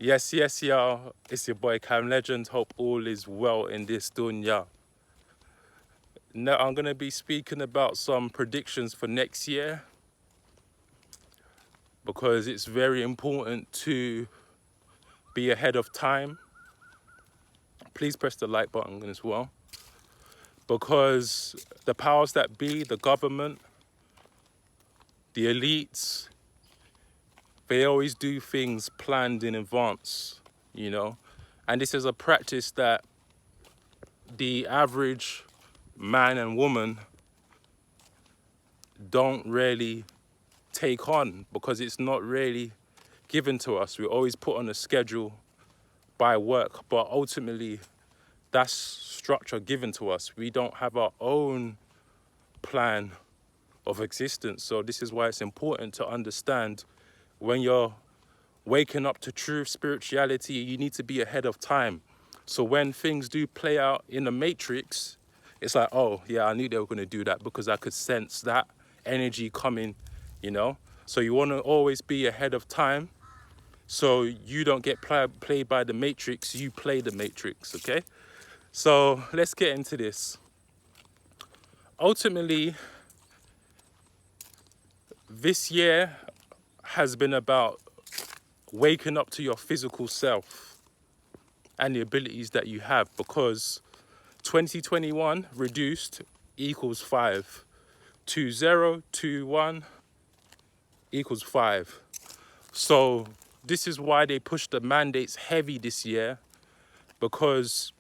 Yes, y'all. It's your boy Cam Legend. Hope all is well in this dunya. Now, I'm going to be speaking about some predictions for next year because it's very important to be ahead of time. Please press the like button as well, because the powers that be, the government, the elites, they always do things planned in advance, you know. And this is a practice that the average man and woman don't really take on because it's not really given to us. We're always put on a schedule by work, but ultimately that's structure given to us. We don't have our own plan of existence. So this is why it's important to understand when you're waking up to true spirituality, you need to be ahead of time. So when things do play out in the matrix, it's like, oh yeah, I knew they were going to do that because I could sense that energy coming, you know. So you want to always be ahead of time so you don't get played by the matrix, you play the matrix, okay? So let's get into this. Ultimately, this year has been about waking up to your physical self and the abilities that you have, because 2021 reduced equals 5. 2021 equals 5. So this is why they pushed the mandates heavy this year, because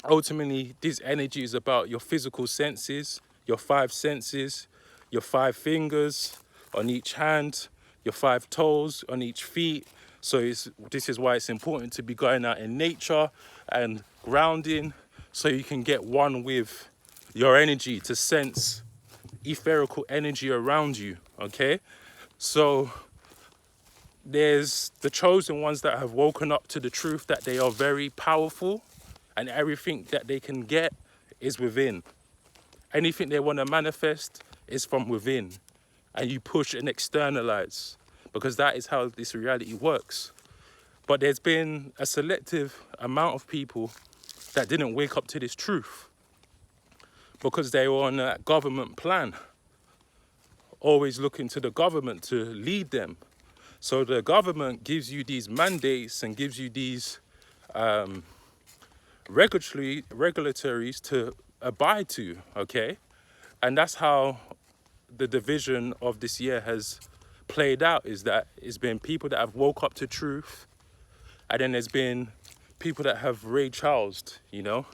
ultimately this energy is about your physical senses, your 5 senses, your 5 fingers on each hand, your 5 toes on each feet. So this is why it's important to be going out in nature and grounding so you can get one with your energy, to sense etherical energy around you, okay? So there's the chosen ones that have woken up to the truth that they are very powerful and everything that they can get is within. Anything they want to manifest is from within, and you push and externalize, because that is how this reality works. But there's been a selective amount of people that didn't wake up to this truth because they were on a government plan, always looking to the government to lead them. So the government gives you these mandates and gives you these regulatories to abide to, okay? And that's how the division of this year has played out, is that it's been people that have woke up to truth, and then there's been people that have Ray Charles'd, you know,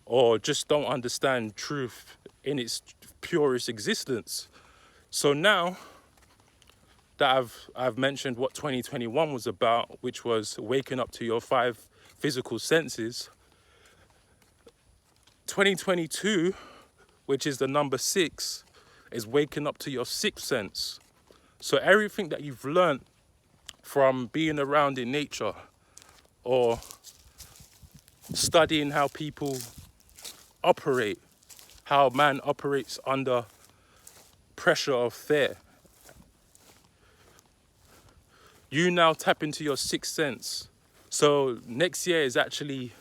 or just don't understand truth in its purest existence. So now that I've mentioned what 2021 was about, which was waking up to your 5 physical senses, 2022, which is the number 6, is waking up to your 6th sense. So everything that you've learned from being around in nature or studying how people operate, how man operates under pressure of fear, you now tap into your 6th sense. So next year is actually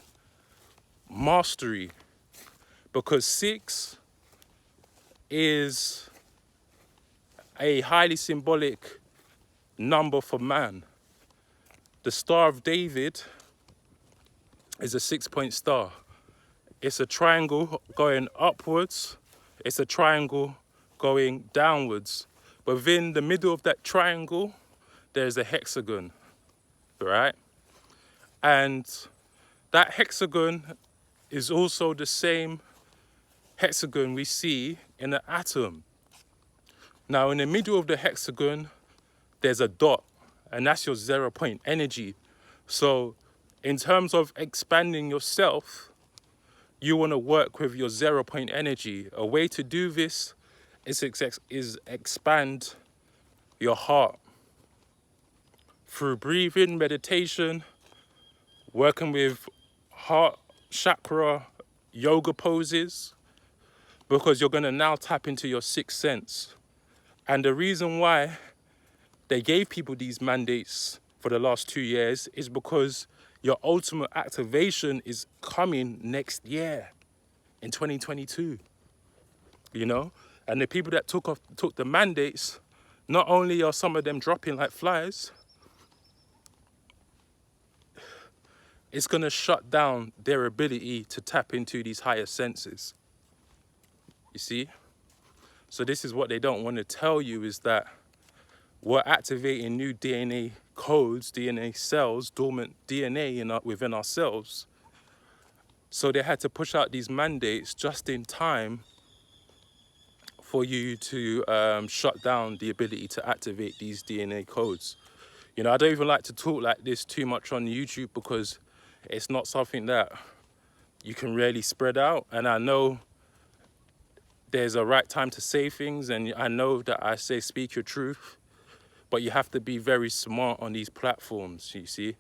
mastery, because 6 is a highly symbolic number for man. The Star of David is a 6-point star. It's a triangle going upwards. It's a triangle going downwards. Within the middle of that triangle, there's a hexagon, right? And that hexagon is also the same hexagon we see in an atom. Now, in the middle of the hexagon, there's a dot, and that's your 0-point energy. So in terms of expanding yourself, you want to work with your 0-point energy. A way to do this is expand your heart through breathing, meditation, working with heart chakra, yoga poses, because you're going to now tap into your 6th sense. And the reason why they gave people these mandates for the last 2 years is because your ultimate activation is coming next year in 2022, you know? And the people that took the mandates, not only are some of them dropping like flies, it's gonna shut down their ability to tap into these higher senses, you see? So this is what they don't want to tell you, is that we're activating new DNA codes, DNA cells, dormant DNA within ourselves. So they had to push out these mandates just in time for you to shut down the ability to activate these DNA codes. You know, I don't even like to talk like this too much on YouTube because it's not something that you can really spread out. And I know there's a right time to say things, and I know that I say speak your truth, but you have to be very smart on these platforms, you see.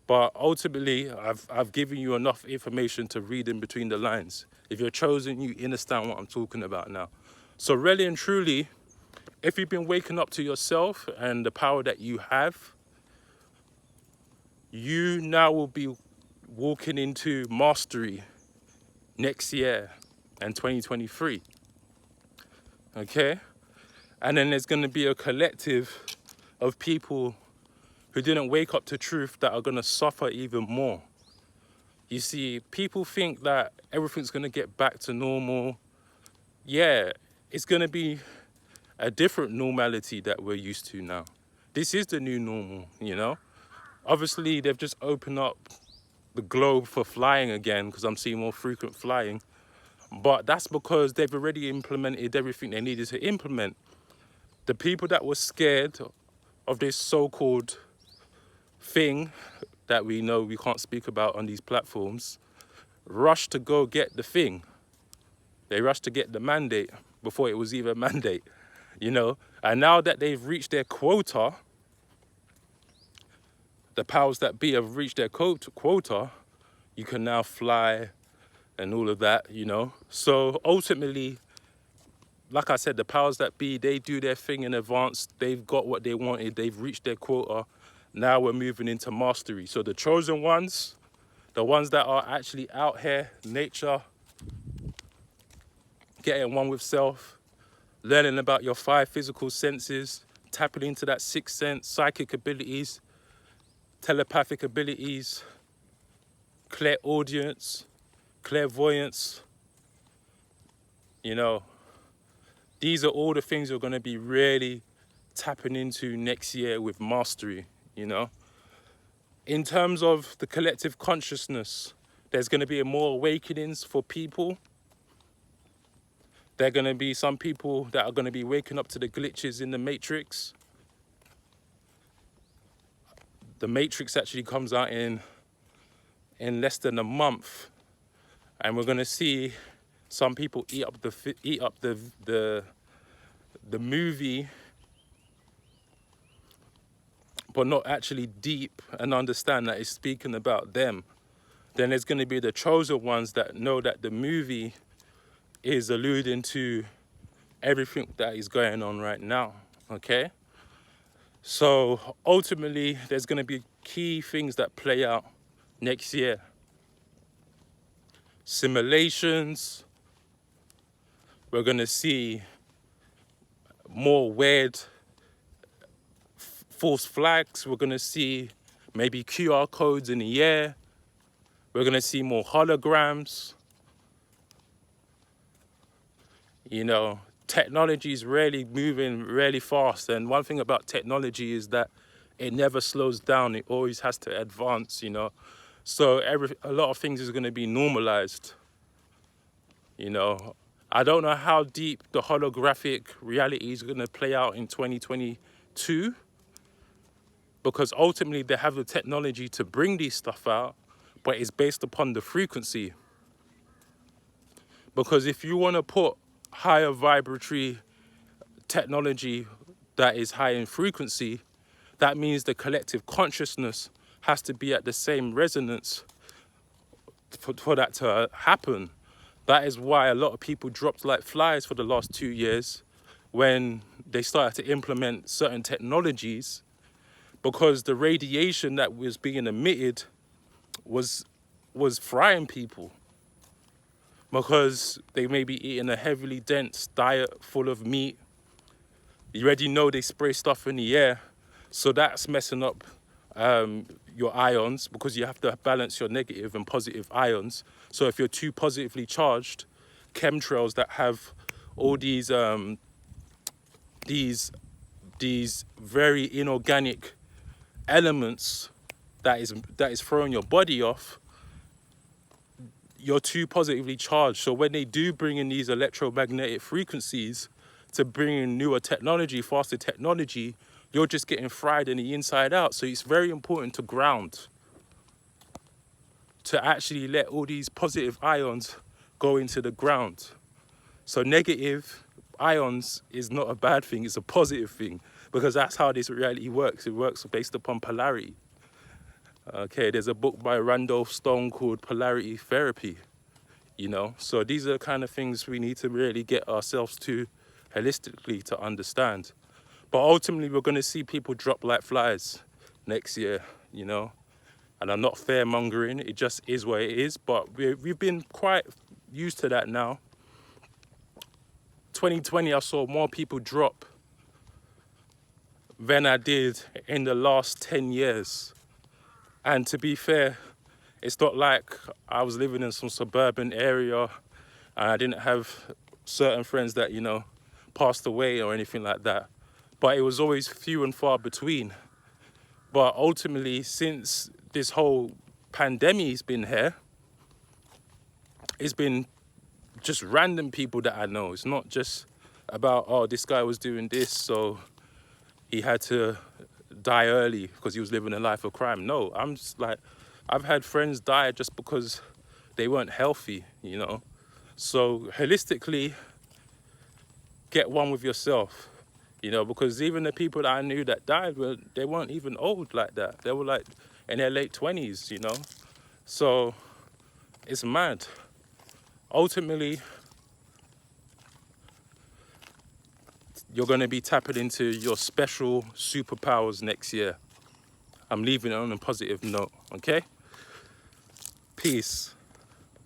But ultimately, I've given you enough information to read in between the lines. If you're chosen, you understand what I'm talking about now. So really and truly, if you've been waking up to yourself and the power that you have, you now will be walking into mastery next year and 2023. Okay? And then there's going to be a collective of people who didn't wake up to truth that are going to suffer even more. You see, people think that everything's going to get back to normal. Yeah, it's going to be a different normality that we're used to now. This is the new normal, you know? Obviously, they've just opened up the globe for flying again, because I'm seeing more frequent flying. But that's because they've already implemented everything they needed to implement. The people that were scared of this so-called thing that we know we can't speak about on these platforms rushed to go get the thing. They rushed to get the mandate before it was even a mandate, you know? And now that they've reached their quota, the powers that be have reached their quota, you can now fly and all of that, you know? So ultimately, like I said, the powers that be, they do their thing in advance. They've got what they wanted. They've reached their quota. Now we're moving into mastery. So the chosen ones, the ones that are actually out here, nature, getting one with self, learning about your 5 physical senses, tapping into that 6th sense, psychic abilities, telepathic abilities, clairaudience, clairvoyance, you know, these are all the things you're going to be really tapping into next year with mastery, you know. In terms of the collective consciousness, there's going to be more awakenings for people. There are going to be some people that are going to be waking up to the glitches in the Matrix. The Matrix actually comes out in less than a month, and we're going to see some people eat up the movie, but not actually deep and understand that it's speaking about them. Then there's going to be the chosen ones that know that the movie is alluding to everything that is going on right now, okay? So ultimately, there's going to be key things that play out next year. Simulations. We're going to see more weird false flags. We're going to see maybe QR codes in the air. We're going to see more holograms. You know, technology is really moving really fast. And one thing about technology is that it never slows down. It always has to advance, you know. So a lot of things is going to be normalized, you know. I don't know how deep the holographic reality is going to play out in 2022, because ultimately they have the technology to bring these stuff out, but it's based upon the frequency. Because if you want to put higher vibratory technology that is high in frequency, that means the collective consciousness has to be at the same resonance for that to happen. That is why a lot of people dropped like flies for the last 2 years when they started to implement certain technologies, because the radiation that was being emitted was frying people, because they may be eating a heavily dense diet full of meat. You already know they spray stuff in the air, so that's messing up your ions, because you have to balance your negative and positive ions. So if you're too positively charged, chemtrails that have all these very inorganic elements that is throwing your body off, you're too positively charged. So when they do bring in these electromagnetic frequencies to bring in newer technology, faster technology, you're just getting fried in the inside out. So it's very important to ground, to actually let all these positive ions go into the ground. So negative ions is not a bad thing, it's a positive thing, because that's how this reality works. It works based upon polarity. Okay, there's a book by Randolph Stone called Polarity Therapy, you know? So these are the kind of things we need to really get ourselves to holistically to understand. But ultimately, we're going to see people drop like flies next year, you know? And I'm not fear-mongering, it just is what it is. But we've been quite used to that now. 2020, I saw more people drop than I did in the last 10 years. And to be fair, it's not like I was living in some suburban area and I didn't have certain friends that, you know, passed away or anything like that. But it was always few and far between. But ultimately, since this whole pandemic's been here, it's been just random people that I know. It's not just about, oh, this guy was doing this, so he had to die early because he was living a life of crime. No, I'm just like, I've had friends die just because they weren't healthy, you know? So holistically, get one with yourself, you know, because even the people that I knew that died, they weren't even old like that. They were like in their late 20s, you know? So it's mad. Ultimately, you're going to be tapping into your special superpowers next year. I'm leaving it on a positive note, okay? Peace.